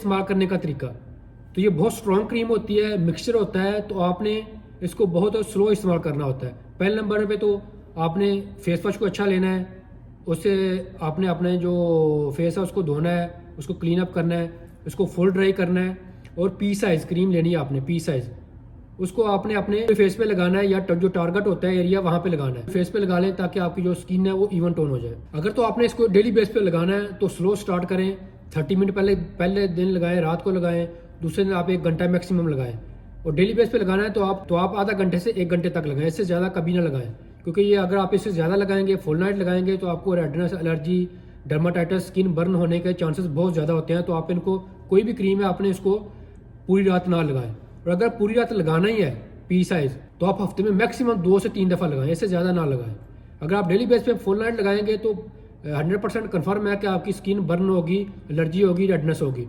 इस्तेमाल करने का तरीका। तो ये बहुत स्ट्रॉन्ग क्रीम होती है, मिक्सचर होता है, तो आपने इसको बहुत स्लो इस्तेमाल करना होता है। पहले नंबर पे तो आपने फेस वॉश को अच्छा लेना है, उससे आपने अपने जो फेस है उसको धोना है, उसको क्लीन अप करना है, उसको फुल ड्राई करना है, और पी साइज़ क्रीम लेनी है आपने, पी साइज़। उसको आपने अपने फेस पे लगाना है या जो टारगेट होता है एरिया वहाँ पे लगाना है, फेस पे लगा लें ताकि आपकी जो स्किन है वो इवन टोन हो जाए। अगर तो आपने इसको डेली बेस पे लगाना है तो स्लो स्टार्ट करें, 30 मिनट पहले दिन लगाएं, रात को लगाएं, दूसरे दिन आप 1 घंटा मैक्सिमम लगाएं। और डेली बेस पे लगाना है तो आप आधा घंटे से 1 घंटे तक लगाएं, इससे ज़्यादा कभी ना लगाएं, क्योंकि ये अगर आप इससे ज़्यादा लगाएंगे, फुल नाइट लगाएंगे, तो आपको redness, allergy, dermatitis, skin burn होने के चांसेस बहुत ज़्यादा होते हैं। तो आप इनको, कोई भी क्रीम है आपने इसको पूरी रात ना लगाएं। और अगर पूरी रात लगाना ही है पी साइज़, तो आप हफ्ते में मैक्सिमम 2 से 3 दफ़ा लगाएं, इससे ज़्यादा ना लगाएं। अगर आप डेली बेस पे फुल नाइट लगाएंगे तो 100% कन्फर्म है कि आपकी स्किन बर्न होगी, एलर्जी होगी, रेडनेस होगी।